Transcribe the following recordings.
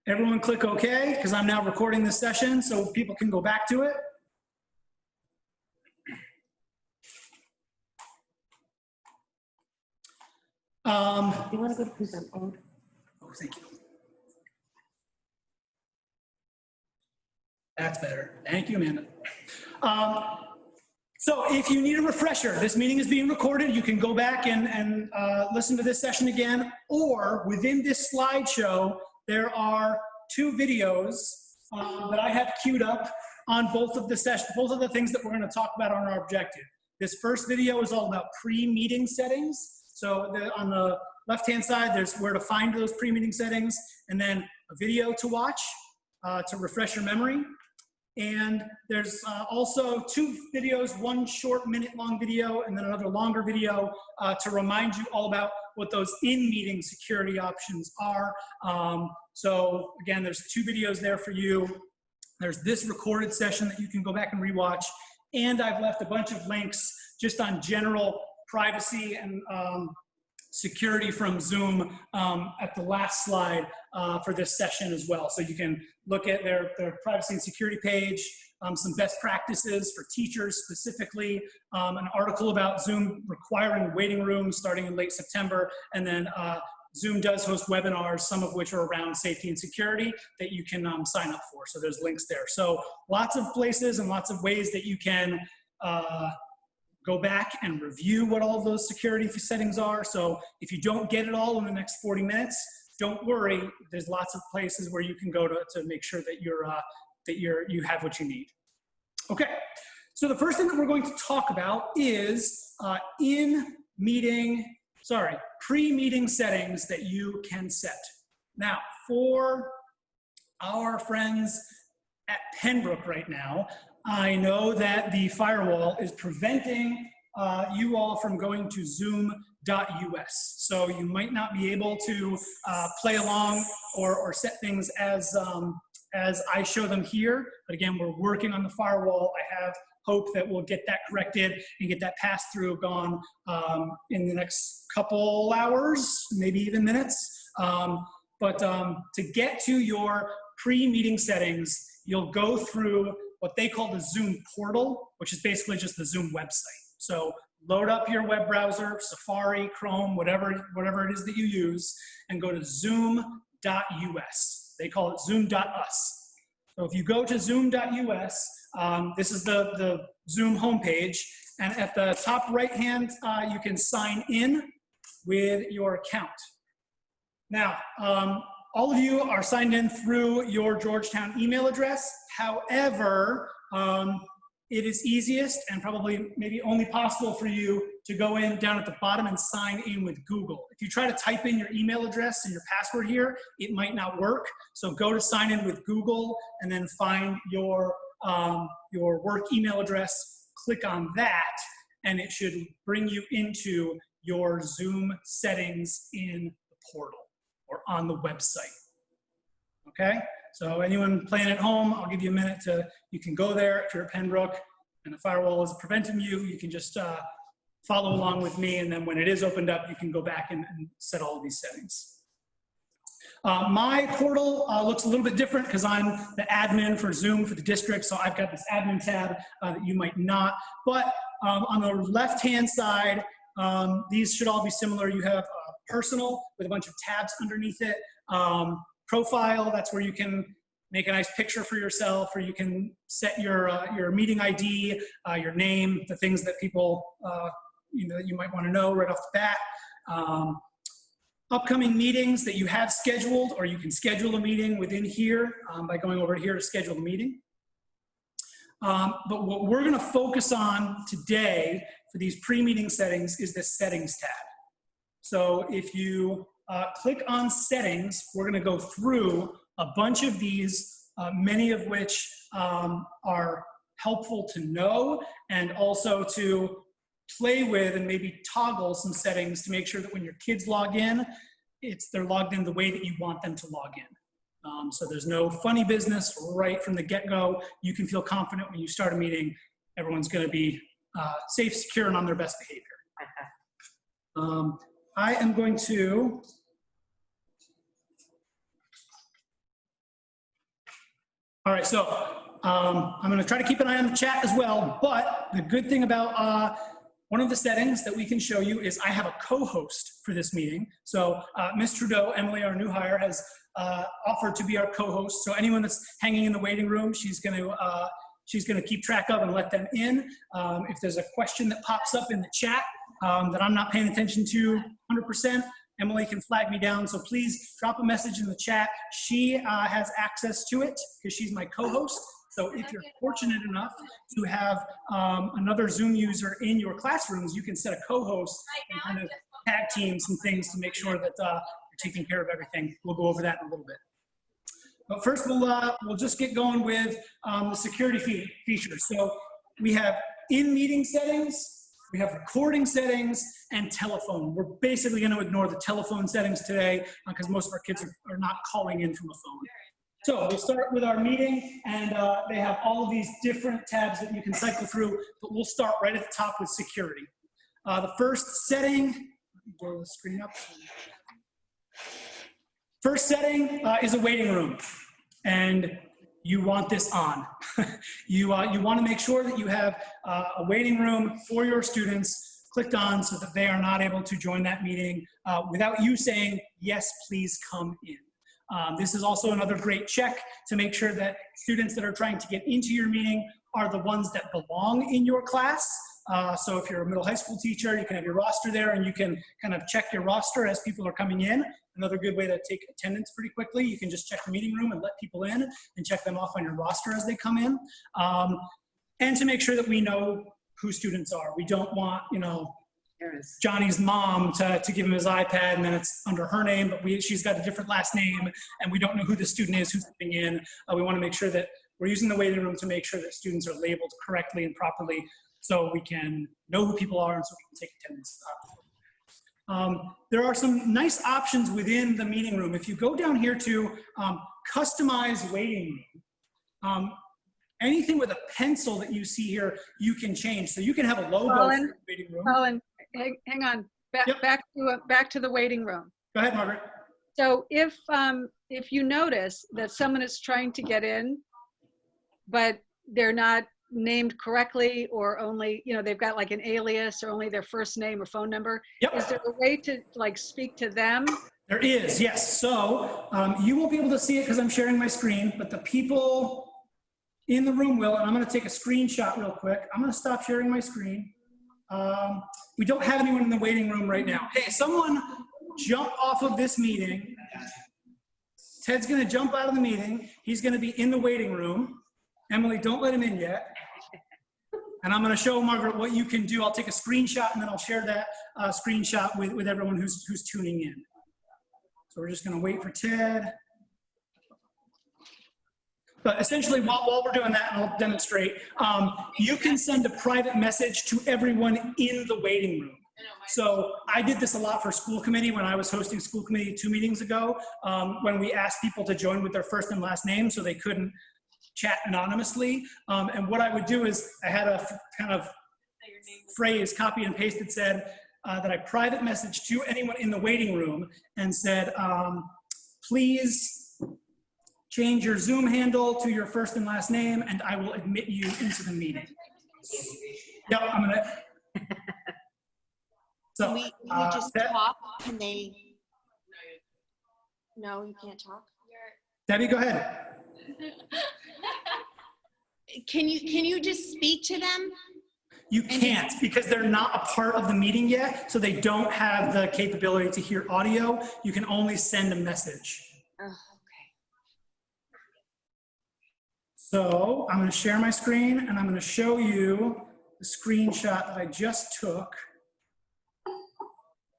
Everyone click OK, because I'm now recording this session so people can go back to it. Do you want to go to present mode? Oh, thank you. That's better. Thank you, Amanda. So if you need a refresher, this meeting is being recorded. You can go back and listen to this session again, or within this slideshow, there are 2 videos that I have queued up on both of the sessions, both of the things that we're going to talk about on our objective. This first video is all about pre-meeting settings. So on the left-hand side, there's where to find those pre-meeting settings, and then a video to watch to refresh your memory. And there's also 2 videos, one short minute-long video and then another longer video to remind you all about what those in-meeting security options are. So again, there's 2 videos there for you. There's this recorded session that you can go back and rewatch. And I've left a bunch of links just on general privacy and security from Zoom at the last slide for this session as well. So you can look at their privacy and security page, some best practices for teachers specifically, an article about Zoom requiring waiting rooms starting in late September, and then Zoom does host webinars, some of which are around safety and security that you can sign up for. So there's links there. So lots of places and lots of ways that you can go back and review what all of those security settings are. So if you don't get it all in the next 40 minutes, don't worry. There's lots of places where you can go to make sure that you have what you need. Okay, so the first thing that we're going to talk about is pre-meeting settings that you can set. Now, for our friends at Pembroke right now, I know that the firewall is preventing you all from going to zoom.us. So you might not be able to play along or set things as I show them here. But again, we're working on the firewall. I have hope that we'll get that corrected and get that pass-through gone in the next couple hours, maybe even minutes. But to get to your pre-meeting settings, you'll go through what they call the Zoom portal, which is basically just the Zoom website. So load up your web browser, Safari, Chrome, whatever it is that you use, and go to zoom.us. They call it zoom.us. So if you go to zoom.us, this is the Zoom homepage, and at the top right-hand, you can sign in with your account. Now, all of you are signed in through your Georgetown email address. However, it is easiest and probably maybe only possible for you to go in down at the bottom and sign in with Google. If you try to type in your email address and your password here, it might not work. So go to sign in with Google and then find your work email address, click on that, and it should bring you into your Zoom settings in the portal or on the website. Okay? So anyone playing at home, I'll give you a minute you can go there if you're at Pembroke and the firewall is preventing you, you can just follow along with me, and then when it is opened up, you can go back and set all of these settings. My portal looks a little bit different because I'm the admin for Zoom for the district, so I've got this admin tab that you might not. But on the left-hand side, these should all be similar. You have personal with a bunch of tabs underneath it. Profile, that's where you can make a nice picture for yourself, or you can set your meeting ID, your name, the things that people you might want to know right off the bat. Upcoming meetings that you have scheduled, or you can schedule a meeting within here by going over here to schedule a meeting. But what we're going to focus on today for these pre-meeting settings is the settings tab. So if you click on settings, we're going to go through a bunch of these, many of which are helpful to know and also to play with and maybe toggle some settings to make sure that when your kids log in, they're logged in the way that you want them to log in. So there's no funny business right from the get-go. You can feel confident when you start a meeting, everyone's going to be safe, secure, and on their best behavior. I am going to All right, so I'm going to try to keep an eye on the chat as well, but the good thing about one of the settings that we can show you is I have a co-host for this meeting. So Ms. Trudeau, Emily, our new hire, has offered to be our co-host. So anyone that's hanging in the waiting room, she's going to keep track of and let them in. If there's a question that pops up in the chat that I'm not paying attention to 100%, Emily can flag me down. So please drop a message in the chat. She has access to it because she's my co-host. So if you're fortunate enough to have another Zoom user in your classrooms, you can set a co-host and kind of tag team some things to make sure that you're taking care of everything. We'll go over that in a little bit. But first, we'll just get going with the security features. So we have in-meeting settings, we have recording settings, and telephone. We're basically going to ignore the telephone settings today because most of our kids are not calling in from a phone. So we'll start with our meeting, and they have all of these different tabs that you can cycle through, but we'll start right at the top with security. The first setting, blow the screen up. First setting is a waiting room, and you want this on. You want to make sure that you have a waiting room for your students clicked on so that they are not able to join that meeting without you saying, yes, please come in. This is also another great check to make sure that students that are trying to get into your meeting are the ones that belong in your class. So if you're a middle high school teacher, you can have your roster there and you can kind of check your roster as people are coming in. Another good way to take attendance pretty quickly, you can just check the meeting room and let people in and check them off on your roster as they come in. And to make sure that we know who students are. We don't want, Johnny's mom to give him his iPad and then it's under her name, but she's got a different last name and we don't know who the student is who's coming in. We want to make sure that we're using the waiting room to make sure that students are labeled correctly and properly so we can know who people are and so we can take attendance. There are some nice options within the meeting room. If you go down here to customize waiting room, anything with a pencil that you see here, you can change. So you can have a logo for your waiting room. Colin, hang on. Back to the waiting room. Go ahead, Margaret. So if you notice that someone is trying to get in, but they're not named correctly or only, they've got like an alias or only their first name or phone number, is there a way to speak to them? There is, yes. So you won't be able to see it because I'm sharing my screen, but the people in the room will, and I'm going to take a screenshot real quick. I'm going to stop sharing my screen. We don't have anyone in the waiting room right now. Hey, someone jump off of this meeting. Ted's going to jump out of the meeting. He's going to be in the waiting room. Emily, don't let him in yet. And I'm going to show Margaret what you can do. I'll take a screenshot and then I'll share that screenshot with everyone who's tuning in. So we're just going to wait for Ted. But essentially, while we're doing that, and I'll demonstrate, you can send a private message to everyone in the waiting room. So I did this a lot for school committee when I was hosting school committee 2 meetings ago, when we asked people to join with their first and last name so they couldn't chat anonymously. And what I would do is I had a kind of phrase, copy and pasted, said that I private messaged to anyone in the waiting room and said, please change your Zoom handle to your first and last name, and I will admit you into the meeting. Yep, I'm gonna. So, can we just talk? Can they? No, you can't talk. Debbie, go ahead. Can you just speak to them? You can't because they're not a part of the meeting yet, so they don't have the capability to hear audio. You can only send a message. Oh, okay. So I'm going to share my screen and I'm going to show you the screenshot that I just took. I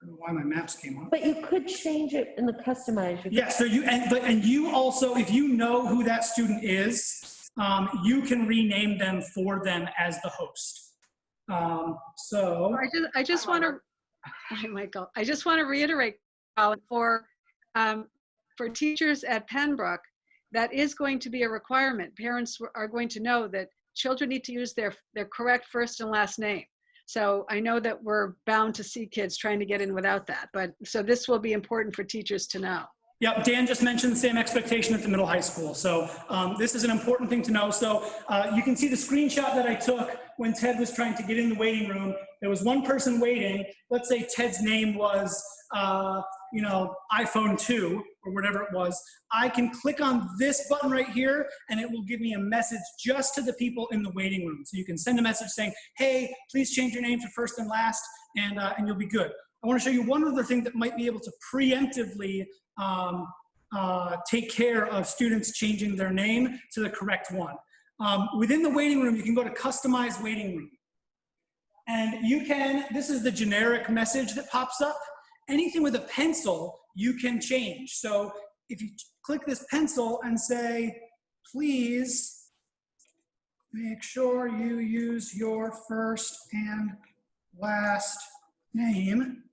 don't know why my maps came up. But you could change it in the customizer. Yeah, so you also, if you know who that student is, you can rename them for them as the host. So I just want to, hi Michael, I just want to reiterate, Colin, for teachers at Pembroke, that is going to be a requirement. Parents are going to know that children need to use their correct first and last name. So I know that we're bound to see kids trying to get in without that, but so this will be important for teachers to know. Yep, Dan just mentioned the same expectation at the middle high school. So this is an important thing to know. So you can see the screenshot that I took when Ted was trying to get in the waiting room. There was one person waiting. Let's say Ted's name was, iPhone 2 or whatever it was. I can click on this button right here and it will give me a message just to the people in the waiting room. So you can send a message saying, hey, please change your name to first and last, and you'll be good. I want to show you one other thing that might be able to preemptively take care of students changing their name to the correct one. Within the waiting room, you can go to Customize Waiting Room. And you can, this is the generic message that pops up. Anything with a pencil, you can change. So if you click this pencil and say, please make sure you use your first and last name,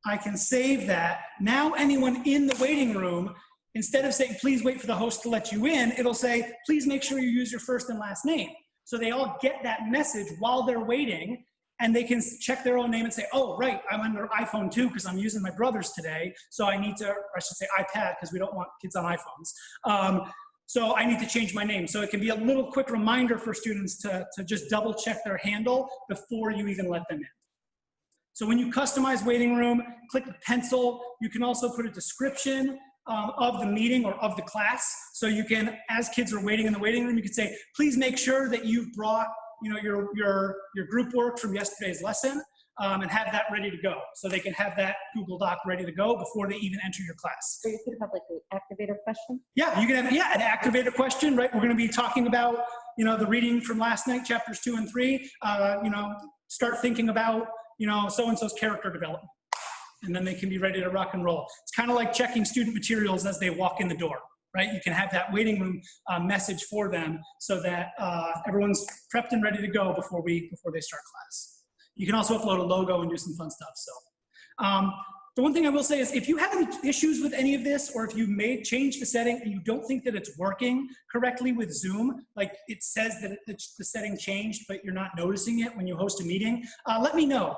I can save that. Now anyone in the waiting room, instead of saying, please wait for the host to let you in, it'll say, please make sure you use your first and last name. So they all get that message while they're waiting, and they can check their own name and say, oh, right, I'm under iPhone 2 because I'm using my brother's today. So I need to, or I should say iPad because we don't want kids on iPhones. So I need to change my name. So it can be a little quick reminder for students to just double check their handle before you even let them in. So when you customize waiting room, click the pencil. You can also put a description of the meeting or of the class. So you can, as kids are waiting in the waiting room, you can say, please make sure that you've brought your group work from yesterday's lesson and have that ready to go. So they can have that Google Doc ready to go before they even enter your class. So you could have like an activator question? Yeah, you can have, an activator question, right? We're gonna be talking about, the reading from last night, chapters 2 and 3. Start thinking about, so-and-so's character development. And then they can be ready to rock and roll. It's kind of like checking student materials as they walk in the door, right? You can have that waiting room message for them so that everyone's prepped and ready to go before they start class. You can also upload a logo and do some fun stuff. So the one thing I will say is if you have any issues with any of this, or if you change the setting and you don't think that it's working correctly with Zoom, like it says that the setting changed, but you're not noticing it when you host a meeting, let me know.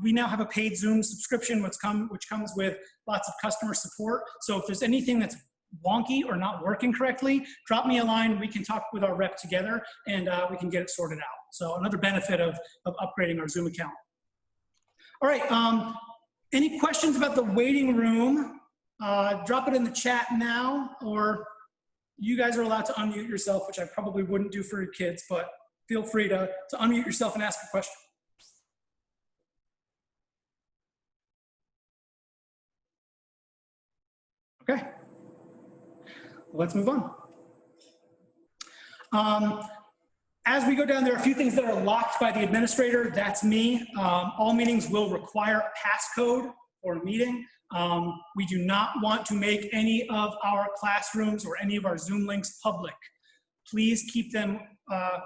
We now have a paid Zoom subscription, which comes with lots of customer support. So if there's anything that's wonky or not working correctly, drop me a line. We can talk with our rep together and we can get it sorted out. So another benefit of upgrading our Zoom account. All right, any questions about the waiting room? Drop it in the chat now, or you guys are allowed to unmute yourself, which I probably wouldn't do for your kids, but feel free to unmute yourself and ask a question. Okay, let's move on. As we go down, there are a few things that are locked by the administrator. That's me. All meetings will require a passcode for a meeting. We do not want to make any of our classrooms or any of our Zoom links public. Please keep them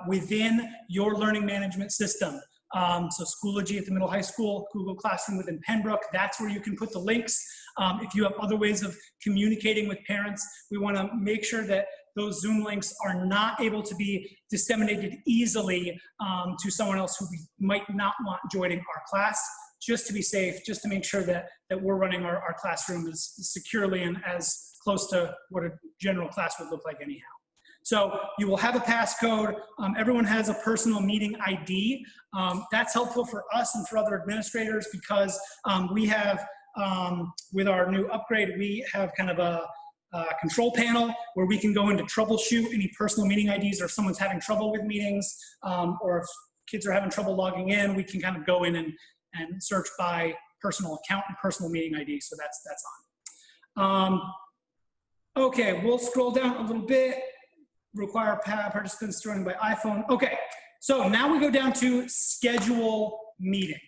within your learning management system. So Schoology at the middle high school, Google Classroom within Pembroke, that's where you can put the links. If you have other ways of communicating with parents, we want to make sure that those Zoom links are not able to be disseminated easily to someone else who might not want joining our class, just to be safe, just to make sure that we're running our classroom as securely and as close to what a general class would look like anyhow. So you will have a passcode. Everyone has a personal meeting ID. That's helpful for us and for other administrators because we have, with our new upgrade, we have kind of a control panel where we can go into troubleshoot any personal meeting IDs, or if someone's having trouble with meetings, or if kids are having trouble logging in, we can kind of go in and search by personal account and personal meeting ID. So that's on. Okay, we'll scroll down a little bit. Require participants joining by iPhone. Okay, so now we go down to schedule meeting.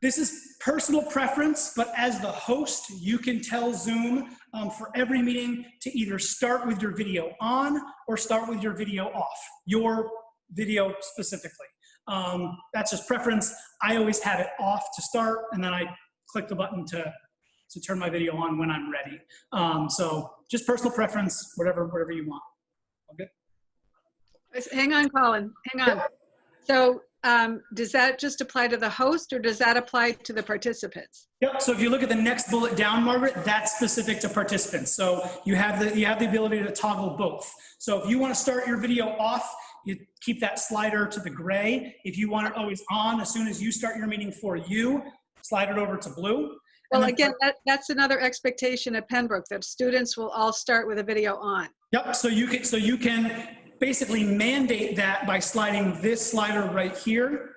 This is personal preference, but as the host, you can tell Zoom for every meeting to either start with your video on or start with your video off, your video specifically. That's just preference. I always have it off to start, and then I click the button to turn my video on when I'm ready. So just personal preference, whatever you want. Okay. Hang on, Colin, hang on. So does that just apply to the host or does that apply to the participants? Yep, so if you look at the next bullet down, Margaret, that's specific to participants. So you have the ability to toggle both. So if you want to start your video off, you keep that slider to the gray. If you want it always on, as soon as you start your meeting for you, slide it over to blue. Well, again, that's another expectation at Pembroke, that students will all start with a video on. Yep, so you can basically mandate that by sliding this slider right here.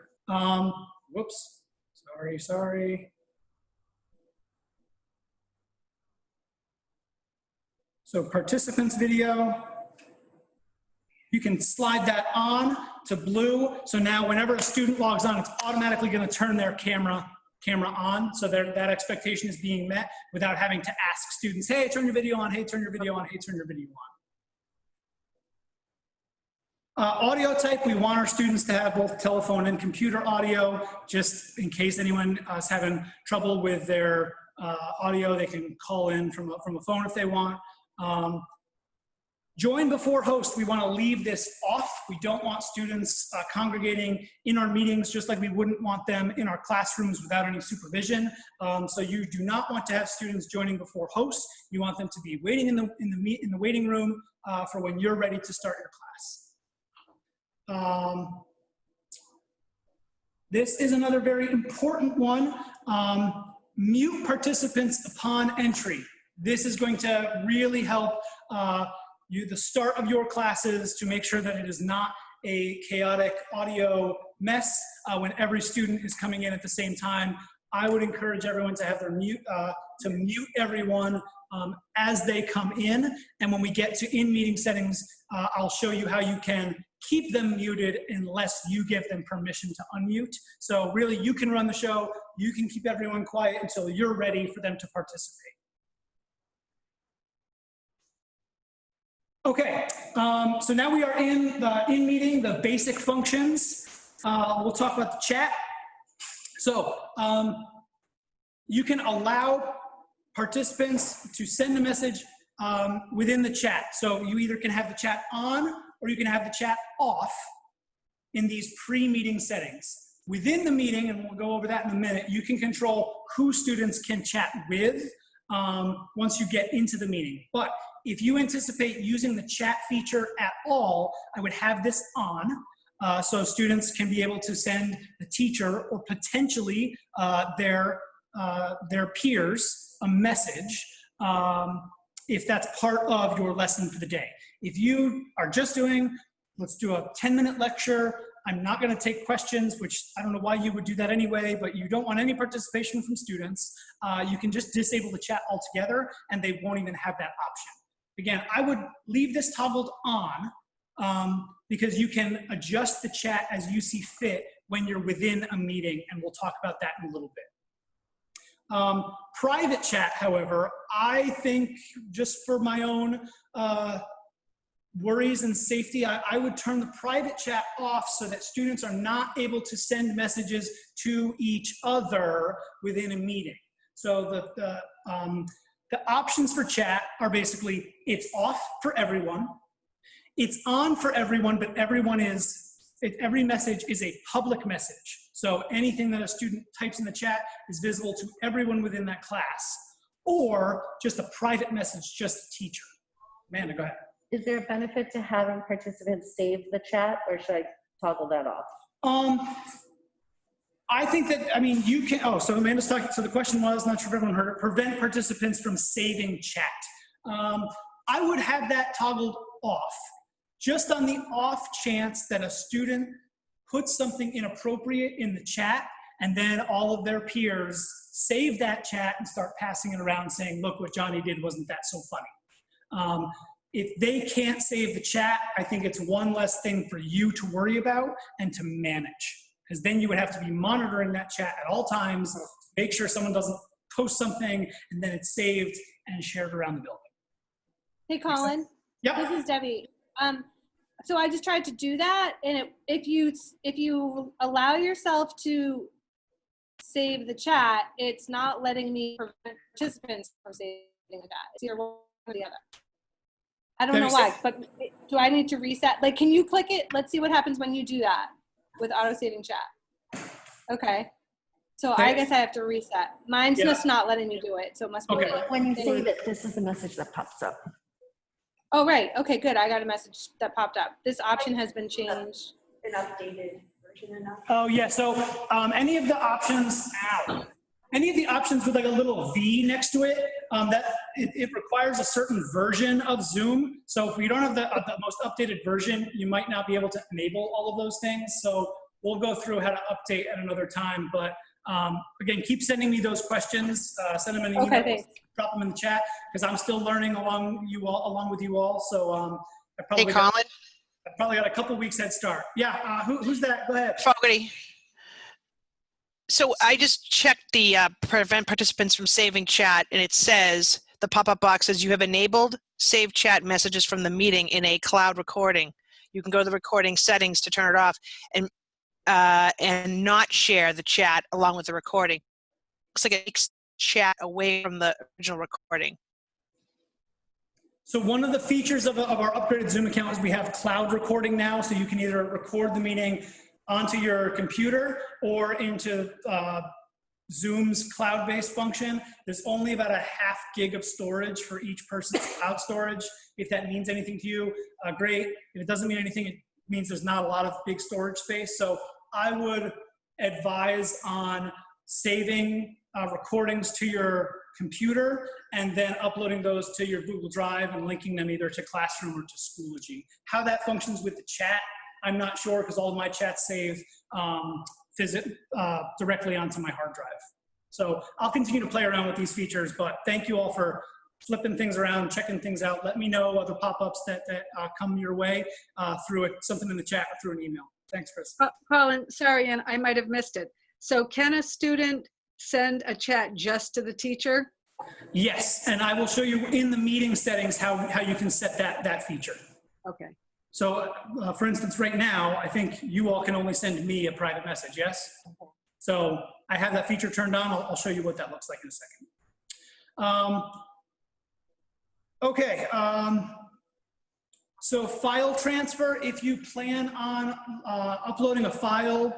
Whoops, sorry. So participants video, you can slide that on to blue. So now whenever a student logs on, it's automatically going to turn their camera on. So that expectation is being met without having to ask students, hey, turn your video on, hey, turn your video on, hey, turn your video on. Audio type, we want our students to have both telephone and computer audio, just in case anyone is having trouble with their audio, they can call in from a phone if they want. Join before host, we want to leave this off. We don't want students congregating in our meetings, just like we wouldn't want them in our classrooms without any supervision. So you do not want to have students joining before host. You want them to be waiting in the waiting room for when you're ready to start your class. This is another very important one. Mute participants upon entry. This is going to really help the start of your classes to make sure that it is not a chaotic audio mess when every student is coming in at the same time. I would encourage everyone to have their mute everyone as they come in. And when we get to in-meeting settings, I'll show you how you can keep them muted unless you give them permission to unmute. So really, you can run the show. You can keep everyone quiet until you're ready for them to participate. Okay, so now we are in the in-meeting, the basic functions. We'll talk about the chat. So you can allow participants to send a message within the chat. So you either can have the chat on or you can have the chat off in these pre-meeting settings. Within the meeting, and we'll go over that in a minute, you can control who students can chat with once you get into the meeting. But if you anticipate using the chat feature at all, I would have this on so students can be able to send the teacher or potentially their peers a message if that's part of your lesson for the day. If you are just doing, let's do a 10-minute lecture, I'm not going to take questions, which I don't know why you would do that anyway, but you don't want any participation from students. You can just disable the chat altogether and they won't even have that option. Again, I would leave this toggled on because you can adjust the chat as you see fit when you're within a meeting, and we'll talk about that in a little bit. Private chat, however, I think just for my own worries and safety, I would turn the private chat off so that students are not able to send messages to each other within a meeting. So the options for chat are basically, it's off for everyone, it's on for everyone, but every message is a public message. So anything that a student types in the chat is visible to everyone within that class, or just a private message, just a teacher. Amanda, go ahead. Is there a benefit to having participants save the chat, or should I toggle that off? I think that, I mean, you can, so Amanda's talking, so the question was, not sure if everyone heard it, prevent participants from saving chat. I would have that toggled off, just on the off chance that a student puts something inappropriate in the chat, and then all of their peers save that chat and start passing it around saying, look, what Johnny did, wasn't that so funny? If they can't save the chat, I think it's one less thing for you to worry about and to manage. Because then you would have to be monitoring that chat at all times, make sure someone doesn't post something and then it's saved and shared around the building. Hey, Colin. Yep. This is Debbie. So I just tried to do that, and if you allow yourself to save the chat, it's not letting me prevent participants from saving the chat. It's either one or the other. I don't know why, but do I need to reset? Like, can you click it? Let's see what happens when you do that. with auto-saving chat. Okay. So I Okay. guess I have to reset. Mine's Yeah. just not letting me do it, so it must be. Okay. When you save it, this is the message that pops up. Oh, right. Okay, good. I got a message that popped up. This option has been changed. An updated version enough. Oh, yeah, so any of the options, any of the options with like a little V next to it, it requires a certain version of Zoom. So if we don't have the most updated version, you might not be able to enable all of those things. So we'll go through how to update at another time. But again, keep sending me those questions. Send them an email, Okay, thanks. drop them in the chat, because I'm still learning along with you all. So I Hey, Colin, probably got a couple weeks head start. Yeah, who's that? Go ahead. Fogarty. So I just checked the prevent participants from saving chat, and it says, the pop-up box says you have enabled save chat messages from the meeting in a cloud recording. You can go to the recording settings to turn it off and not share the chat along with the recording. Looks like it takes chat away from the original recording. So one of the features of our upgraded Zoom account is we have cloud recording now, so you can either record the meeting onto your computer or into Zoom's cloud-based function. There's only about a ½ gig of storage for each person's cloud storage. If that means anything to you, great. If it doesn't mean anything, it means there's not a lot of big storage space. So I would advise on saving recordings to your computer and then uploading those to your Google Drive and linking them either to Classroom or to Schoology. How that functions with the chat, I'm not sure, because all of my chats save directly onto my hard drive. So I'll continue to play around with these features, but thank you all for flipping things around, checking things out. Let me know other pop-ups that come your way through something in the chat or through an email. Thanks, Chris. Colin, sorry, and I might have missed it. So can a student send a chat just to the teacher? Yes, and I will show you in the meeting settings how you can set that feature. Okay. So for instance, right now, I think you all can only send me a private message, yes? So I have that feature turned on. I'll show you what that looks like in a second. Okay, so file transfer, if you plan on uploading a file,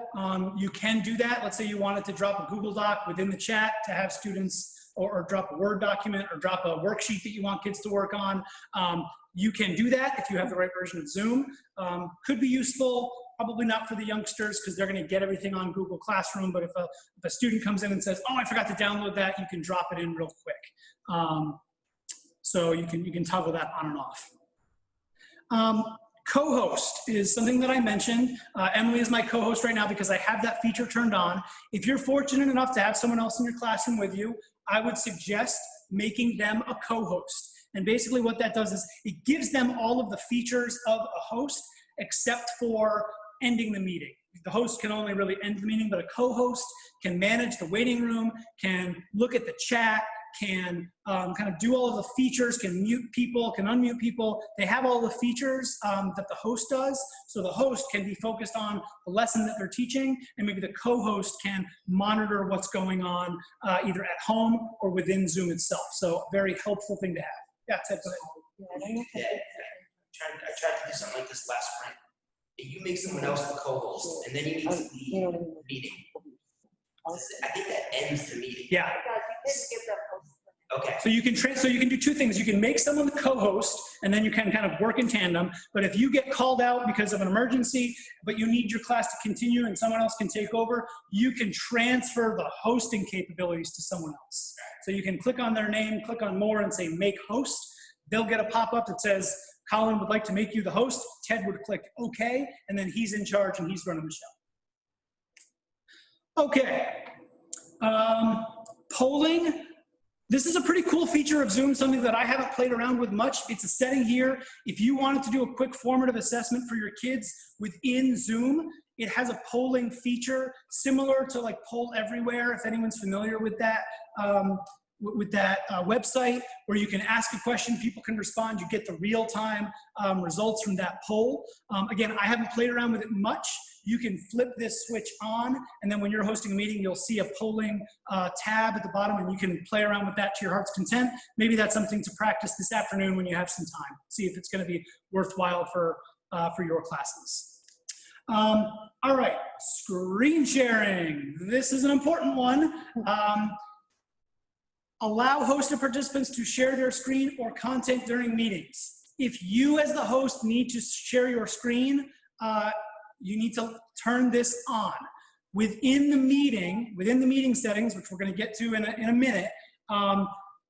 you can do that. Let's say you wanted to drop a Google Doc within the chat to have students, or drop a Word document, or drop a worksheet that you want kids to work on. You can do that if you have the right version of Zoom. Could be useful, probably not for the youngsters because they're gonna get everything on Google Classroom, but if a student comes in and says, oh, I forgot to download that, you can drop it in real quick. So you can toggle that on and off. Co-host is something that I mentioned. Emily is my co-host right now because I have that feature turned on. If you're fortunate enough to have someone else in your classroom with you, I would suggest making them a co-host. And basically what that does is it gives them all of the features of a host except for ending the meeting. The host can only really end the meeting, but a co-host can manage the waiting room, can look at the chat, can kind of do all of the features, can mute people, can unmute people. They have all the features that the host does. So the host can be focused on the lesson that they're teaching, and maybe the co-host can monitor what's going on either at home or within Zoom itself. So a very helpful thing to have. Yeah, Ted, go ahead. I tried to do something like this last spring. You make someone else the co-host, and then you need to leave the meeting. I think that ends the meeting. Yeah. Okay. So you can do two things. You can make someone the co-host, and then you can kind of work in tandem. But if you get called out because of an emergency, but you need your class to continue and someone else can take over, you can transfer the hosting capabilities to someone else. So you can click on their name, click on more, and say make host. They'll get a pop-up that says, Colin would like to make you the host. Ted would click OK, and then he's in charge and he's running the show. Okay. Polling. This is a pretty cool feature of Zoom, something that I haven't played around with much. It's a setting here. If you wanted to do a quick formative assessment for your kids within Zoom, it has a polling feature similar to like Poll Everywhere, if anyone's familiar with that. Website where you can ask a question, people can respond, you get the real-time results from that poll. Again, I haven't played around with it much. You can flip this switch on, and then when you're hosting a meeting, you'll see a polling tab at the bottom, and you can play around with that to your heart's content. Maybe that's something to practice this afternoon when you have some time. See if it's going to be worthwhile for your classes. All right, screen sharing. This is an important one. Allow hosted participants to share their screen or content during meetings. If you as the host need to share your screen, you need to turn this on. Within the meeting settings, which we're going to get to in a minute,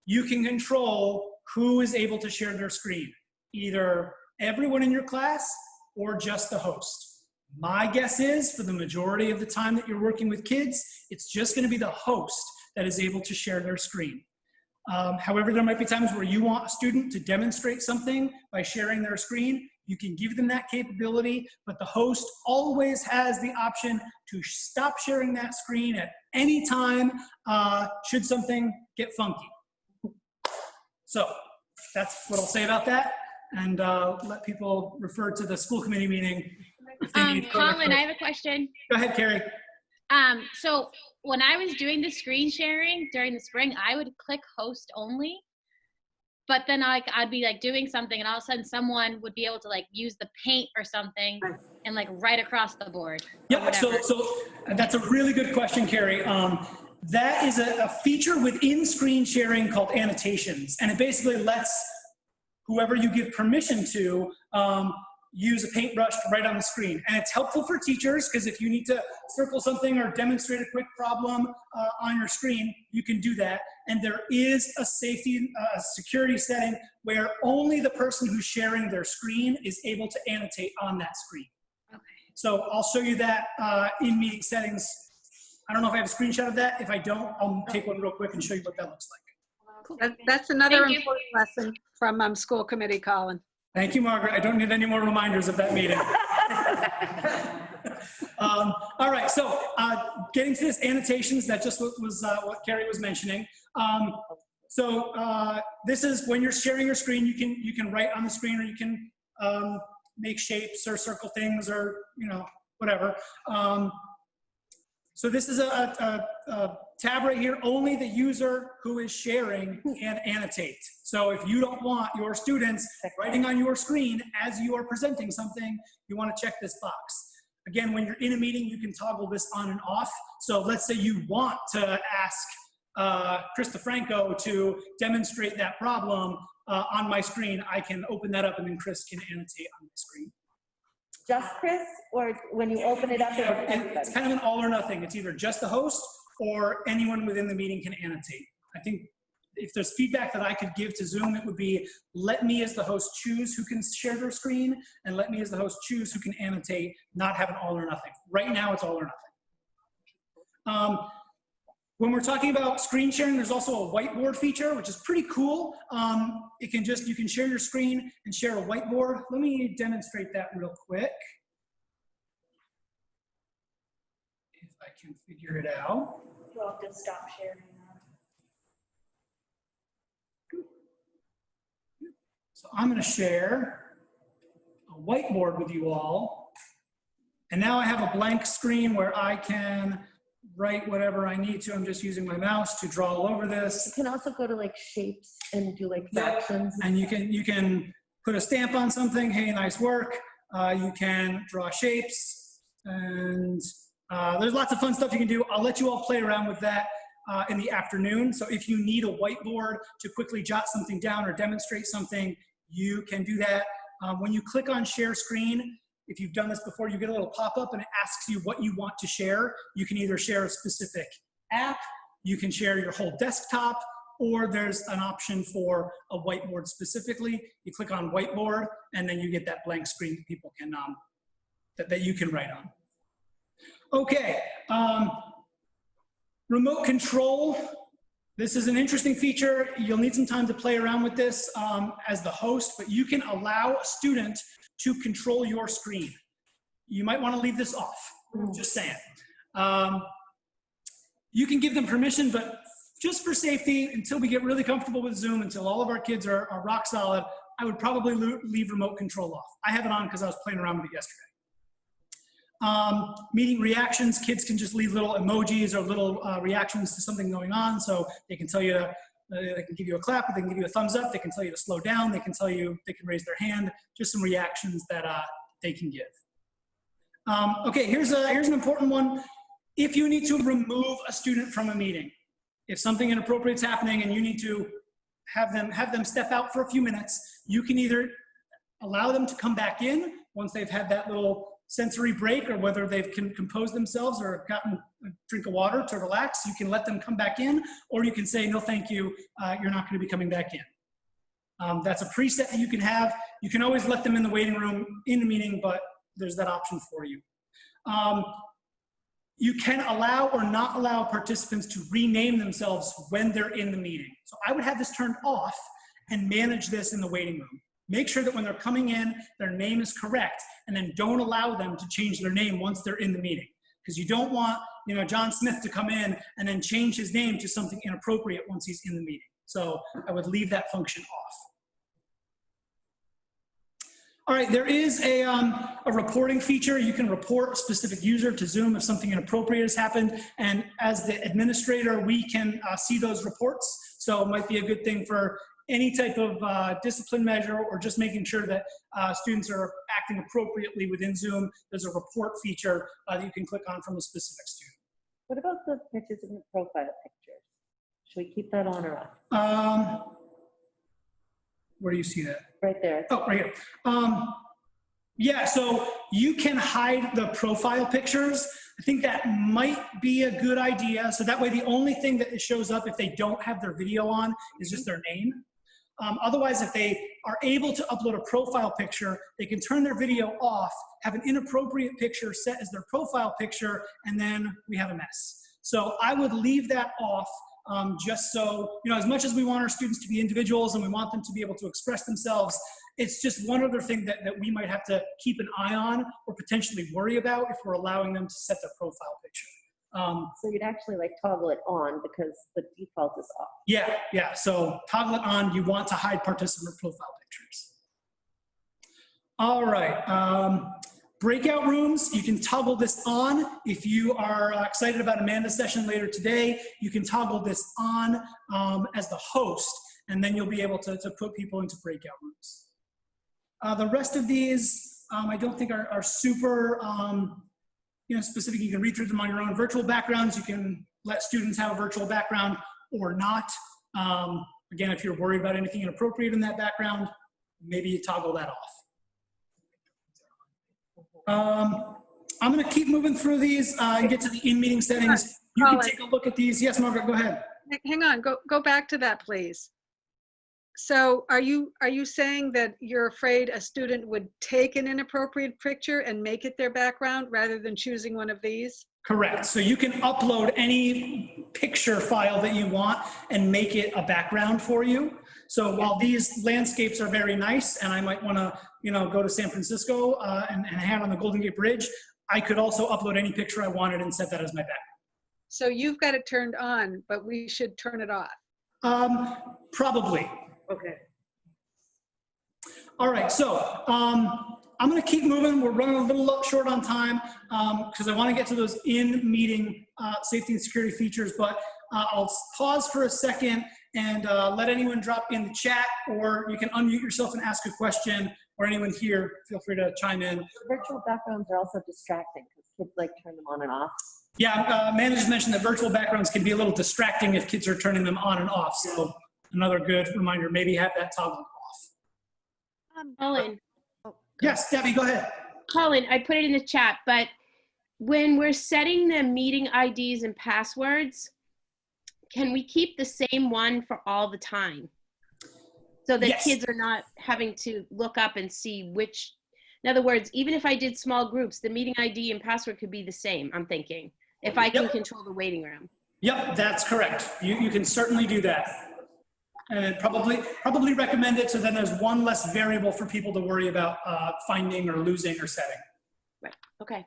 you can control who is able to share their screen, either everyone in your class or just the host. My guess is for the majority of the time that you're working with kids, it's just going to be the host that is able to share their screen. However, there might be times where you want a student to demonstrate something by sharing their screen. You can give them that capability, but the host always has the option to stop sharing that screen at any time should something get funky. So that's what I'll say about that, and let people refer to the school committee meeting if they need further Colin, I have a question. Go ahead, Carrie. So when I was doing the screen sharing during the spring, I would click host only, but then I'd be like doing something and all of a sudden someone would be able to like use the paint or something and like right across the board. Yep, so that's a really good question, Carrie. That is a feature within screen sharing called annotations, and it basically lets whoever you give permission to use a paintbrush to write on the screen. And it's helpful for teachers because if you need to circle something or demonstrate a quick problem on your screen, you can do that. And there is a security setting where only the person who's sharing their screen is able to annotate on that screen. Okay. So I'll show you that in meeting settings. I don't know if I have a screenshot of that. If I don't, I'll take one real quick and show you what that looks like. That's another Thank you. important lesson from school committee, Colin. Thank you, Margaret. I don't need any more reminders of that meeting. All right, so getting to this annotations, that just was what Carrie was mentioning. This is when you're sharing your screen, you can write on the screen, or you can make shapes or circle things, or whatever. So this is a tab right here. Only the user who is sharing can annotate. So if you don't want your students writing on your screen as you are presenting something, you want to check this box. Again, when you're in a meeting, you can toggle this on and off. So let's say you want to ask Chris DeFranco to demonstrate that problem on my screen. I can open that up and then Chris can annotate on my screen. Just Chris, or when you open it up, It's kind of an all or nothing. It's either just the host or anyone within the meeting can annotate. I think if there's feedback that I could give to Zoom, it would be let me as the host choose who can share their screen, and let me as the host choose who can annotate, not have an all or nothing. Right now it's all or nothing. When we're talking about screen sharing, there's also a whiteboard feature, which is pretty cool. You can share your screen and share a whiteboard. Let me demonstrate that real quick. If I can figure it out. We'll have to stop sharing that. So I'm going to share a whiteboard with you all. And now I have a blank screen where I can write whatever I need to. I'm just using my mouse to draw all over this. You can also go to like shapes and do like fractions. And you can put a stamp on something. Hey, nice work. You can draw shapes, and there's lots of fun stuff you can do. I'll let you all play around with that in the afternoon. So if you need a whiteboard to quickly jot something down or demonstrate something, you can do that. When you click on share screen, if you've done this before, you get a little pop-up and it asks you what you want to share. You can either share a specific app, you can share your whole desktop, or there's an option for a whiteboard specifically. You click on whiteboard and then you get that blank screen that people can, that you can write on. Okay, remote control. This is an interesting feature. You'll need some time to play around with this as the host, but you can allow a student to control your screen. You might want to leave this off, just saying. You can give them permission, but just for safety, until we get really comfortable with Zoom, until all of our kids are rock solid, I would probably leave remote control off. I have it on because I was playing around with it yesterday. Meeting reactions, kids can just leave little emojis or little reactions to something going on, so they can tell you they can give you a clap, or they can give you a thumbs up, they can tell you to slow down, they can tell you, they can raise their hand, just some reactions that they can give. Okay, here's an important one. If you need to remove a student from a meeting, if something inappropriate is happening and you need to have them step out for a few minutes, you can either allow them to come back in once they've had that little sensory break, or whether they've composed themselves or gotten a drink of water to relax, you can let them come back in, or you can say, no, thank you, you're not going to be coming back in. That's a preset that you can have. You can always let them in the waiting room in the meeting, but there's that option for you. You can allow or not allow participants to rename themselves when they're in the meeting. So I would have this turned off and manage this in the waiting room. Make sure that when they're coming in, their name is correct, and then don't allow them to change their name once they're in the meeting. Because you don't want, John Smith to come in and then change his name to something inappropriate once he's in the meeting. So I would leave that function off. All right, there is a reporting feature. You can report a specific user to Zoom if something inappropriate has happened. And as the administrator, we can see those reports. So it might be a good thing for any type of discipline measure, or just making sure that students are acting appropriately within Zoom. There's a report feature that you can click on from a specific student. What about the participant profile pictures? Should we keep that on or off? Where do you see that? Right there. Oh, right here. Yeah, so you can hide the profile pictures. I think that might be a good idea. So that way the only thing that shows up if they don't have their video on is just their name. Otherwise, if they are able to upload a profile picture, they can turn their video off, have an inappropriate picture set as their profile picture, and then we have a mess. So I would leave that off. Just so, as much as we want our students to be individuals and we want them to be able to express themselves, it's just one other thing that we might have to keep an eye on or potentially worry about if we're allowing them to set their profile picture. So you'd actually toggle it on because the default is off. Yeah. So toggle it on. You want to hide participant profile pictures. All right. Breakout rooms, you can toggle this on. If you are excited about Amanda's session later today, you can toggle this on as the host, and then you'll be able to put people into breakout rooms. The rest of these, I don't think are super specific. You can read through them on your own. Virtual backgrounds, you can let students have a virtual background or not. Again, if you're worried about anything inappropriate in that background, maybe you toggle that off. I'm going to keep moving through these and get to the in-meeting settings. You can take a look at these. Yes, Margaret, go ahead. Hang on, go back to that, please. So are you saying that you're afraid a student would take an inappropriate picture and make it their background rather than choosing one of these? Correct. So you can upload any picture file that you want and make it a background for you. So while these landscapes are very nice, and I might want to, go to San Francisco and hang on the Golden Gate Bridge, I could also upload any picture I wanted and set that as my background. So you've got it turned on, but we should turn it off. Probably. Okay. All right. So I'm going to keep moving. We're running a little short on time because I want to get to those in-meeting safety and security features, but I'll pause for a second and let anyone drop in the chat, or you can unmute yourself and ask a question, or anyone here, feel free to chime in. Virtual backgrounds are also distracting because kids turn them on and off. Yeah, Amanda just mentioned that virtual backgrounds can be a little distracting if kids are turning them on and off. So another good reminder, maybe have that toggled off. Colin, Yes, Debbie, go ahead. Colin, I put it in the chat, but when we're setting the meeting IDs and passwords, can we keep the same one for all the time? So that Yes. kids are not having to look up and see which, in other words, even if I did small groups, the meeting ID and password could be the same, I'm thinking, if I can Yep. control the waiting room. Yep, that's correct. You can certainly do that. And probably recommend it so then there's one less variable for people to worry about finding or losing or setting. Right, okay.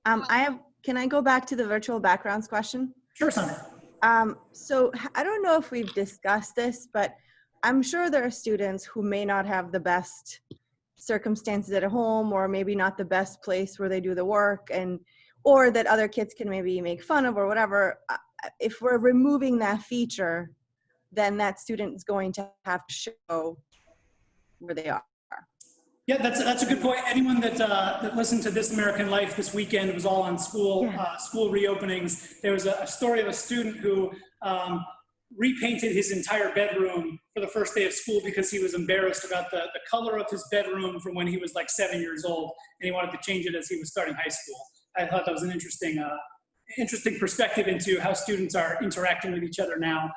Can I go back to the virtual backgrounds question? Sure, Sandra. So I don't know if we've discussed this, but I'm sure there are students who may not have the best circumstances at home, or maybe not the best place where they do the work, or that other kids can maybe make fun of or whatever. If we're removing that feature, then that student is going to have to show where they are. Yeah, that's a good point. Anyone that listened to This American Life this weekend, it was all on school reopenings. There was a story of a student who repainted his entire bedroom for the first day of school because he was embarrassed about the color of his bedroom from when he was like 7 years old, and he wanted to change it as he was starting high school. I thought that was an interesting perspective into how students are interacting with each other now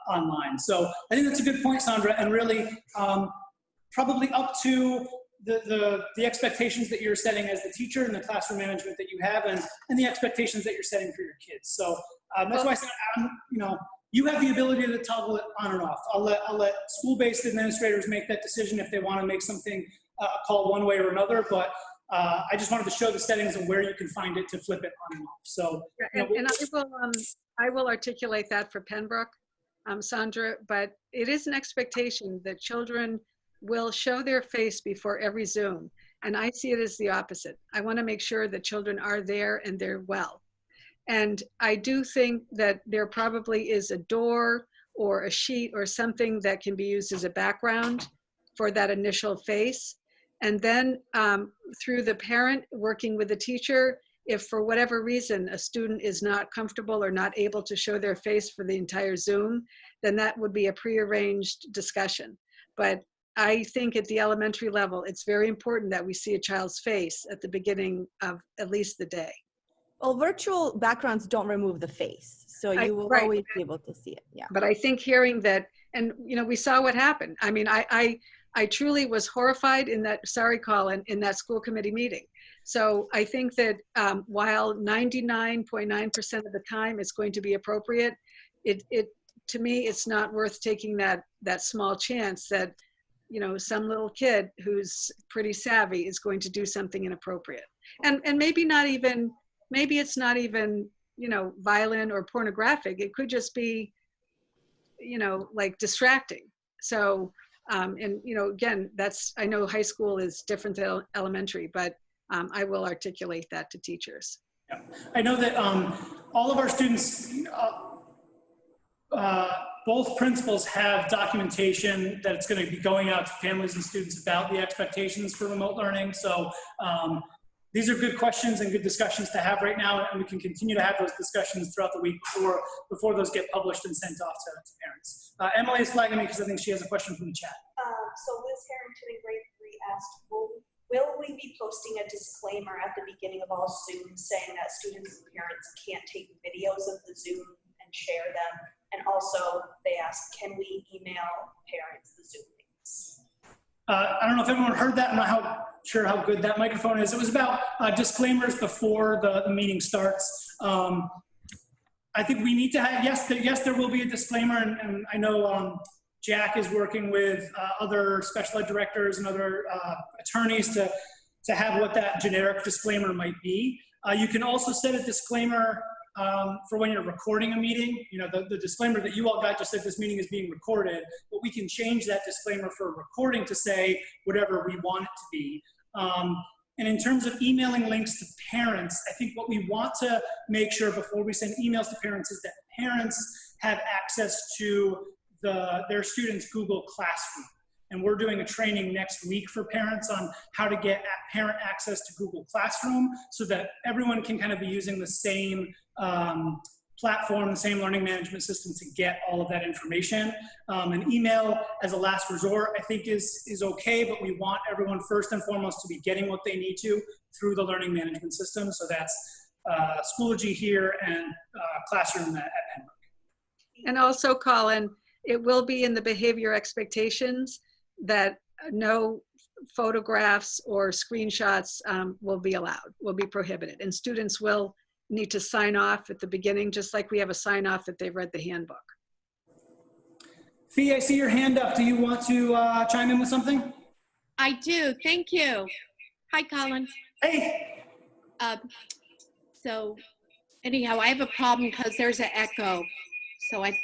online. So I think that's a good point, Sandra, and really probably up to the expectations that you're setting as the teacher and the classroom management that you have, and the expectations that you're setting for your kids. So that's why I said, you have the ability to toggle it on and off. I'll let school-based administrators make that decision if they want to make something call one way or another, but I just wanted to show the settings and where you can find it to flip it on and off. So, I will articulate that for Pembroke, Sandra, but it is an expectation that children will show their face before every Zoom. And I see it as the opposite. I want to make sure that children are there and they're well. And I do think that there probably is a door or a sheet or something that can be used as a background for that initial face. And then through the parent working with the teacher, if for whatever reason a student is not comfortable or not able to show their face for the entire Zoom, then that would be a prearranged discussion. But I think at the elementary level, it's very important that we see a child's face at the beginning of at least the day. Well, virtual backgrounds don't remove the face, so you will always be able to see it. Yeah. But I think hearing that, and we saw what happened. I mean, I truly was horrified in that, sorry, Colin, in that school committee meeting. So I think that while 99.9% of the time it's going to be appropriate, to me, it's not worth taking that small chance that some little kid who's pretty savvy is going to do something inappropriate. And maybe it's not even, violent or pornographic. It could just be, like distracting. So, again, I know high school is different than elementary, but I will articulate that to teachers. Yeah. I know that all of our students, both principals have documentation that it's going to be going out to families and students about the expectations for remote learning. So these are good questions and good discussions to have right now, and we can continue to have those discussions throughout the week before those get published and sent off to parents. Emily is flagging me because I think she has a question from the chat. So Liz Harrington in grade 3 asked, will we be posting a disclaimer at the beginning of all Zooms saying that students and parents can't take videos of the Zoom and share them? And also they asked, can we email parents the Zoom links? I don't know if everyone heard that. I'm not sure how good that microphone is. It was about disclaimers before the meeting starts. I think we need to have, yes, there will be a disclaimer, and I know Jack is working with other special ed directors and other attorneys to have what that generic disclaimer might be. You can also set a disclaimer for when you're recording a meeting. The disclaimer that you all got just said this meeting is being recorded, but we can change that disclaimer for recording to say whatever we want it to be. And in terms of emailing links to parents, I think what we want to make sure before we send emails to parents is that parents have access to their students' Google Classroom. And we're doing a training next week for parents on how to get parent access to Google Classroom so that everyone can kind of be using the same platform, the same learning management system to get all of that information. An email as a last resort, I think is okay, but we want everyone first and foremost to be getting what they need to through the learning management system. So that's Schoology here and Classroom at Pembroke. And also, Colin, it will be in the behavior expectations that no photographs or screenshots will be prohibited. And students will need to sign off at the beginning, just like we have a sign off that they've read the handbook. Fee, I see your hand up. Do you want to chime in with something? I do, thank you. Hi, Colin. Hey. So anyhow, I have a problem because there's an echo. So I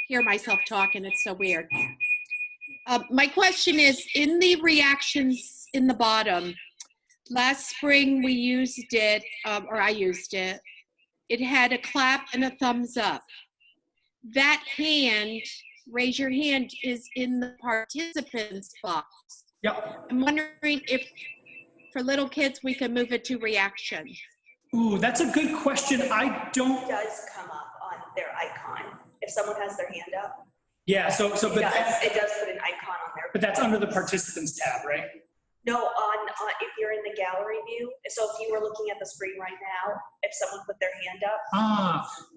hear myself talking, it's so weird. My question is, in the reactions in the bottom, last spring we used it, or I used it. It had a clap and a thumbs up. That hand raise your hand is in the participants box. Yep. I'm wondering if for little kids, we can move it to reaction. Ooh, that's a good question. I don't. It does come up on their icon if someone has their hand up. Yeah. So, but It does put an icon on there. but that's under the participants tab, right? No, on if you're in the gallery view. So if you were looking at the screen right now, if someone put their hand up,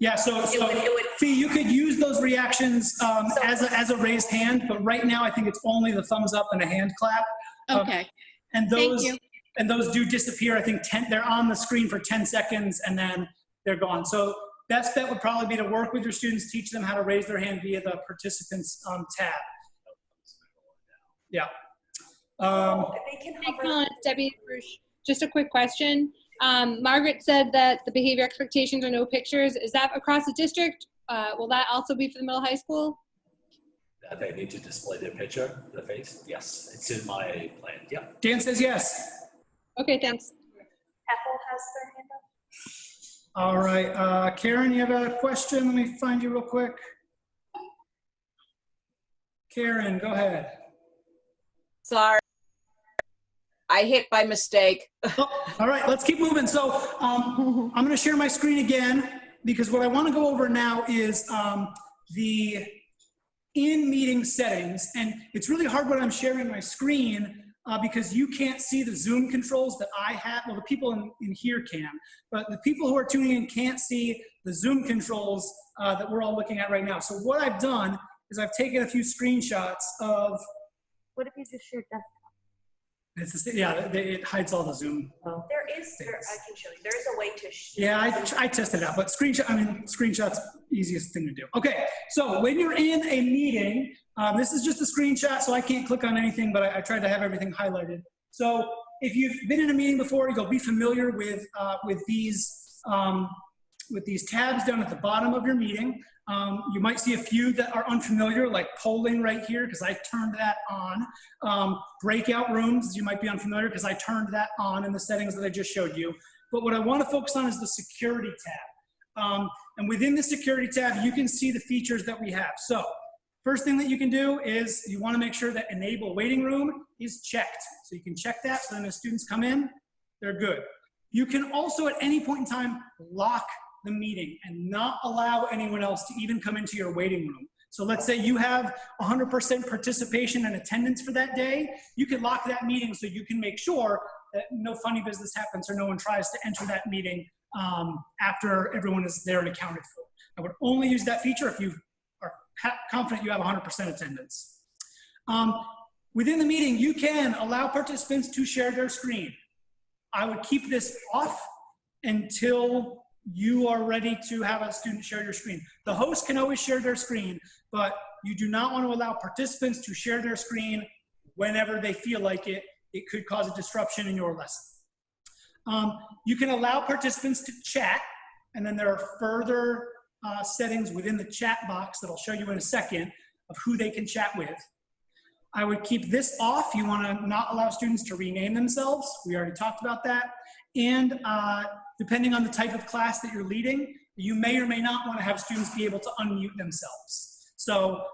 Yeah. So it would. Fee, you could use those reactions as a raised hand, but right now I think it's only the thumbs up and a hand clap. Okay. And Thank those you. and those do disappear. I think they're on the screen for 10 seconds and then they're gone. So best bet would probably be to work with your students, teach them how to raise their hand via the participants tab. Yeah. They can Hey, hover. Colin, it's Debbie Bruce. Just a quick question. Margaret said that the behavior expectations are no pictures. Is that across the district? Will that also be for the middle high school? They need to display their picture, their face. Yes, it's in my plan. Yeah. Dan says yes. Okay, thanks. Ethel has their hand up. All right. Karen, you have a question? Let me find you real quick. Karen, go ahead. Sorry. I hit by mistake. All right, let's keep moving. So I'm going to share my screen again because what I want to go over now is the in-meeting settings. And it's really hard when I'm sharing my screen because you can't see the Zoom controls that I have. Well, the people in here can, but the people who are tuning in can't see the Zoom controls that we're all looking at right now. So what I've done is I've taken a few screenshots of. What if you just shared that? It hides all the Zoom. I can show you. There is a way to. Yeah, I tested it out, but screenshots, easiest thing to do. Okay, so when you're in a meeting, this is just a screenshot, so I can't click on anything, but I tried to have everything highlighted. So if you've been in a meeting before, you'll be familiar with these tabs down at the bottom of your meeting. You might see a few that are unfamiliar, like polling right here, because I turned that on. Breakout rooms, you might be unfamiliar, because I turned that on in the settings that I just showed you. But what I want to focus on is the security tab. And within the security tab, you can see the features that we have. So first thing that you can do is you want to make sure that enable waiting room is checked. So you can check that, so then as students come in, they're good. You can also at any point in time lock the meeting and not allow anyone else to even come into your waiting room. So let's say you have 100% participation and attendance for that day. You can lock that meeting so you can make sure that no funny business happens or no one tries to enter that meeting after everyone is there and accounted for. I would only use that feature if you are confident you have 100% attendance. Within the meeting, you can allow participants to share their screen. I would keep this off until you are ready to have a student share your screen. The host can always share their screen, but you do not want to allow participants to share their screen whenever they feel like it. It could cause a disruption in your lesson. You can allow participants to chat, and then there are further settings within the chat box that I'll show you in a second of who they can chat with. I would keep this off. You want to not allow students to rename themselves. We already talked about that. And depending on the type of class that you're leading, you may or may not want to have students be able to unmute themselves. So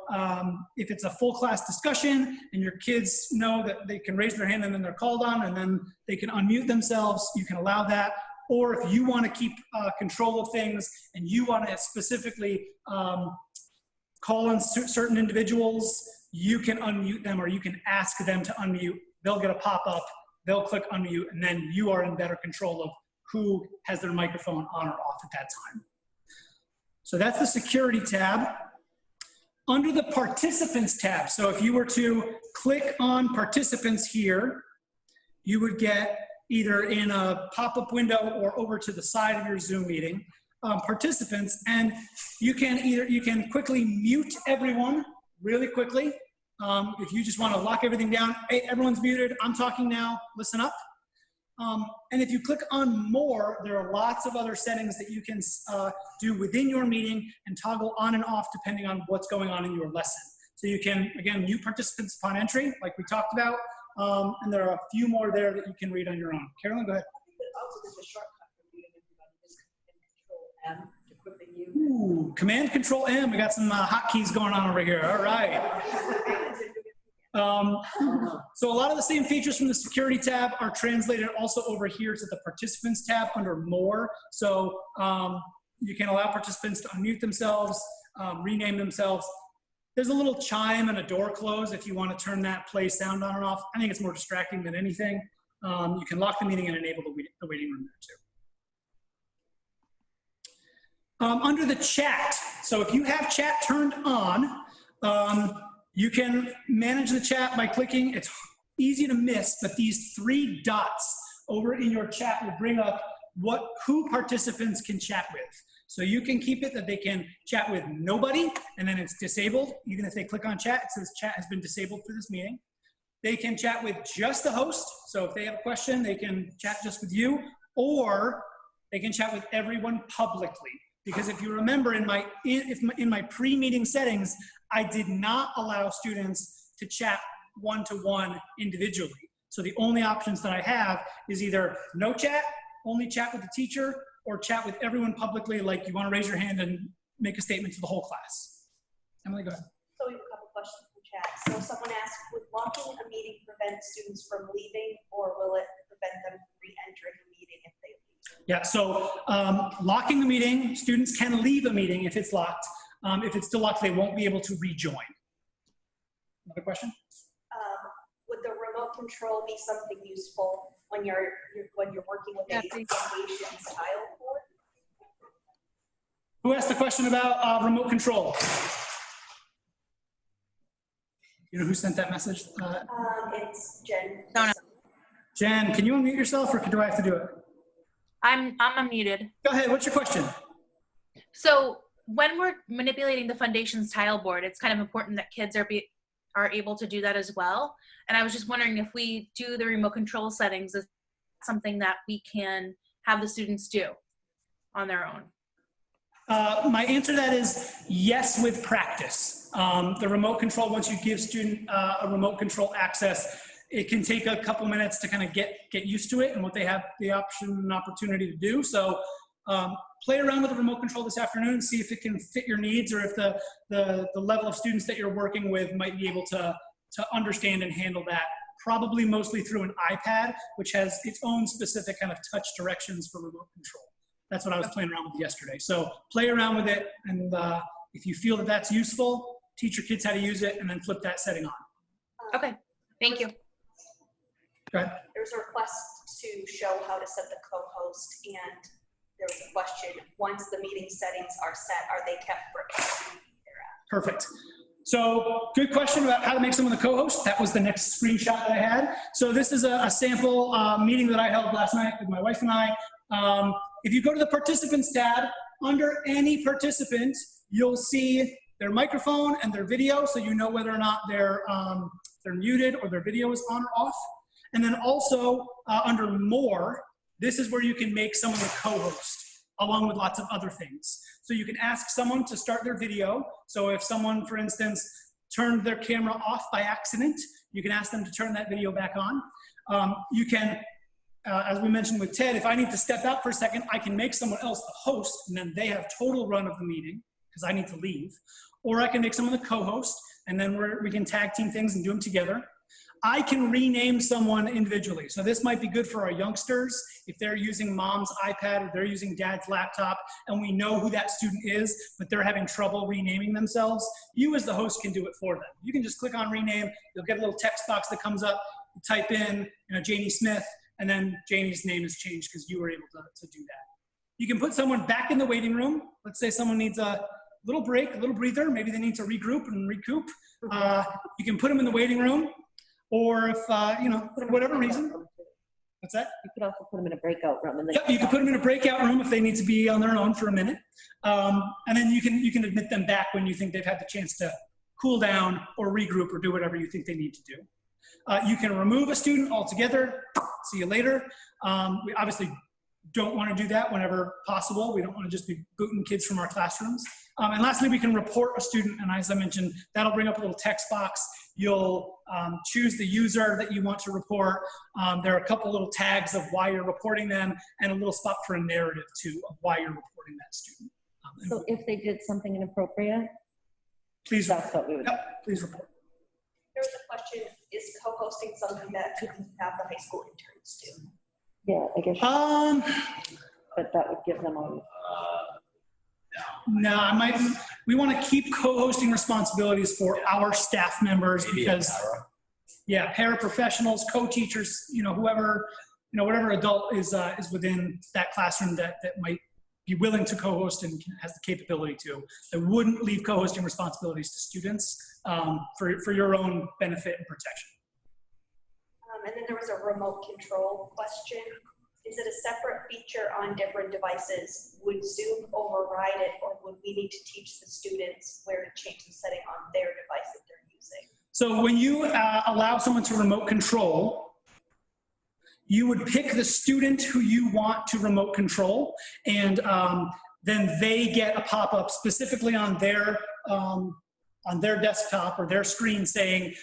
if it's a full class discussion and your kids know that they can raise their hand and then they're called on and then they can unmute themselves, you can allow that. Or if you want to keep control of things and you want to specifically call on certain individuals, you can unmute them or you can ask them to unmute. They'll get a pop-up, they'll click unmute, and then you are in better control of who has their microphone on or off at that time. So that's the security tab. Under the participants tab, so if you were to click on participants here, you would get either in a pop-up window or over to the side of your Zoom meeting, participants, and you can quickly mute everyone really quickly. If you just want to lock everything down, hey, everyone's muted, I'm talking now, listen up. And if you click on more, there are lots of other settings that you can do within your meeting and toggle on and off depending on what's going on in your lesson. So you can, again, mute participants upon entry, like we talked about, and there are a few more there that you can read on your own. Carolyn, go ahead. Also, there's a shortcut for muting everybody. Just Control M to quickly Ooh, Command Control M. We got some hotkeys going on over here. All right. So a lot of the same features from the security tab are translated also over here to the participants tab under more. So you can allow participants to unmute themselves, rename themselves. There's a little chime and a door close if you want to turn that play sound on and off. I think it's more distracting than anything. You can lock the meeting and enable the waiting room there too. Under the chat, so if you have chat turned on, you can manage the chat by clicking. It's easy to miss, but these 3 dots over in your chat will bring up who participants can chat with. So you can keep it that they can chat with nobody, and then it's disabled. Even if they click on chat, it says chat has been disabled for this meeting. They can chat with just the host. So if they have a question, they can chat just with you, or they can chat with everyone publicly. Because if you remember in my pre-meeting settings, I did not allow students to chat one-to-one individually. So the only options that I have is either no chat, only chat with the teacher, or chat with everyone publicly, like you want to raise your hand and make a statement to the whole class. Emily, go ahead. So we have a couple questions from chat. So someone asked, would locking a meeting prevent students from leaving, or will it prevent them from re-entering the meeting if they leave? Yeah, so locking the meeting, students can leave a meeting if it's locked. If it's still locked, they won't be able to rejoin. Another question? Would the remote control be something useful when you're working with a foundation style board? Who asked the question about remote control? You know who sent that message? It's Jen. Jen, can you unmute yourself, or do I have to do it? I'm unmuted. Go ahead, what's your question? So when we're manipulating the Foundations tile board, it's kind of important that kids are able to do that as well. And I was just wondering if we do the remote control settings, is something that we can have the students do on their own? My answer to that is yes, with practice. The remote control, once you give student a remote control access, it can take a couple minutes to kind of get used to it and what they have the option and opportunity to do. So play around with the remote control this afternoon, see if it can fit your needs, or if the level of students that you're working with might be able to understand and handle that. Probably mostly through an iPad, which has its own specific kind of touch directions for remote control. That's what I was playing around with yesterday. So play around with it, and if you feel that that's useful, teach your kids how to use it, and then flip that setting on. Okay, thank you. Go ahead. There's a request to show how to set the co-host, and there was a question, once the meeting settings are set, are they kept for every meeting thereafter? Perfect. So good question about how to make someone the co-host. That was the next screenshot that I had. So this is a sample meeting that I held last night with my wife and I. If you go to the participants tab, under any participant, you'll see their microphone and their video, so you know whether or not they're muted or their video is on or off. And then also under more, this is where you can make someone a co-host, along with lots of other things. So you can ask someone to start their video. So if someone, for instance, turned their camera off by accident, you can ask them to turn that video back on. You can, as we mentioned with Ted, if I need to step out for a second, I can make someone else the host, and then they have total run of the meeting, because I need to leave. Or I can make someone the co-host, and then we can tag team things and do them together. I can rename someone individually. So this might be good for our youngsters if they're using mom's iPad or they're using dad's laptop and we know who that student is, but they're having trouble renaming themselves. You as the host can do it for them. You can just click on rename. You'll get a little text box that comes up. You type in, Janie Smith, and then Janie's name is changed because you were able to do that. You can put someone back in the waiting room. Let's say someone needs a little break, a little breather. Maybe they need to regroup and recoup. You can put them in the waiting room. Or if, for whatever reason. What's that? You could also put them in a breakout room. And yep, you can put them in a breakout room if they need to be on their own for a minute. And then you can admit them back when you think they've had the chance to cool down or regroup or do whatever you think they need to do. You can remove a student altogether. See you later. We obviously don't want to do that whenever possible. We don't want to just be booting kids from our classrooms. And lastly, we can report a student. And as I mentioned, that'll bring up a little text box. You'll choose the user that you want to report. There are a couple little tags of why you're reporting them and a little spot for a narrative too of why you're reporting that student. So if they did something inappropriate, Please, that's what we would. yep, please report. There's a question, is co-hosting something that could have the high school interns do? Yeah, I guess, but that would give them a. No, we want to keep co-hosting responsibilities for our staff members Maybe a because, para. yeah, paraprofessionals, co-teachers, whoever, whatever adult is within that classroom that might be willing to co-host and has the capability to. I wouldn't leave co-hosting responsibilities to students for your own benefit and protection. And then there was a remote control question. Is it a separate feature on different devices? Would Zoom override it, or would we need to teach the students where to change the setting on their device that they're using? So when you allow someone to remote control, you would pick the student who you want to remote control, and then they get a pop-up specifically on their desktop or their screen saying,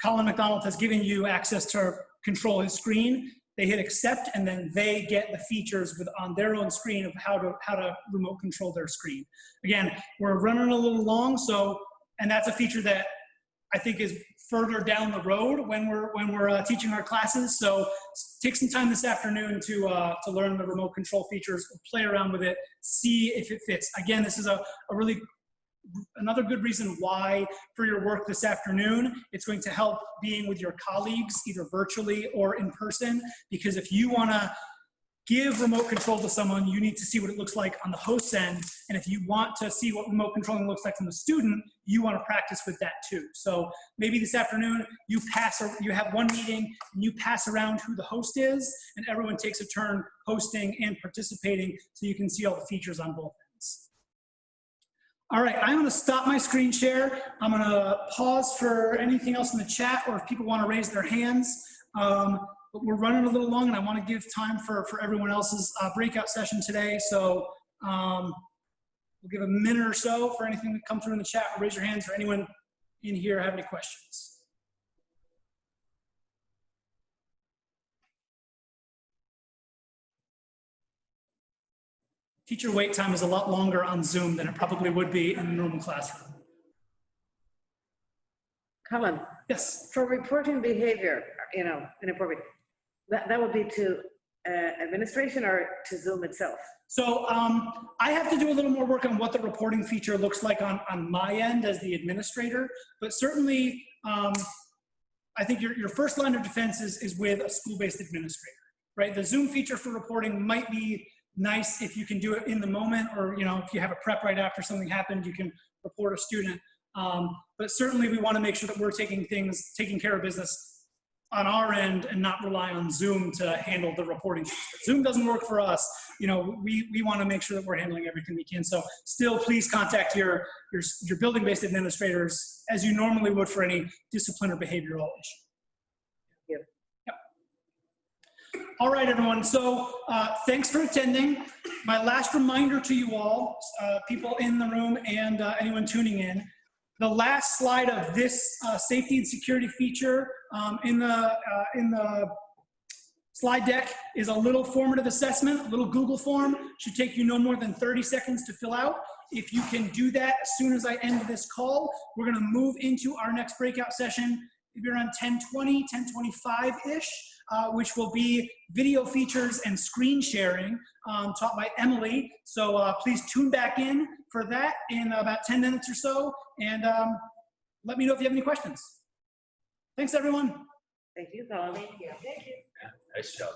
Colin McDonald has given you access to control his screen. They hit accept, and then they get the features on their own screen of how to remote control their screen. Again, we're running a little long, and that's a feature that I think is further down the road when we're teaching our classes. So take some time this afternoon to learn the remote control features, play around with it, see if it fits. Again, this is another good reason why for your work this afternoon, it's going to help being with your colleagues, either virtually or in person, because if you want to give remote control to someone, you need to see what it looks like on the host's end. And if you want to see what remote controlling looks like from the student, you want to practice with that too. So maybe this afternoon, you have one meeting and you pass around who the host is, and everyone takes a turn hosting and participating so you can see all the features on both ends. All right, I'm going to stop my screen share. I'm going to pause for anything else in the chat or if people want to raise their hands. But we're running a little long, and I want to give time for everyone else's breakout session today. So we'll give a minute or so for anything that comes through in the chat. Or raise your hands or anyone in here have any questions. Teacher wait time is a lot longer on Zoom than it probably would be in a normal classroom. Colin, yes. For reporting behavior, inappropriate, that would be to administration or to Zoom itself? So I have to do a little more work on what the reporting feature looks like on my end as the administrator, but certainly I think your first line of defense is with a school-based administrator, right? The Zoom feature for reporting might be nice if you can do it in the moment, or if you have a prep right after something happened, you can report a student. But certainly we want to make sure that we're taking care of business on our end and not rely on Zoom to handle the reporting. If Zoom doesn't work for us, we want to make sure that we're handling everything we can. So still, please contact your building-based administrators as you normally would for any discipline or behavioral issue. All right, everyone. So thanks for attending. My last reminder to you all, people in the room and anyone tuning in, the last slide of this safety and security feature in the slide deck is a little formative assessment, a little Google form. Should take you no more than 30 seconds to fill out. If you can do that as soon as I end this call, we're going to move into our next breakout session, maybe around 10:20, 10:25-ish. Which will be video features and screen sharing taught by Emily. So please tune back in for that in about 10 minutes or so, and let me know if you have any questions. Thanks, everyone. Thank you, Colin. Thank you. Yeah, nice job.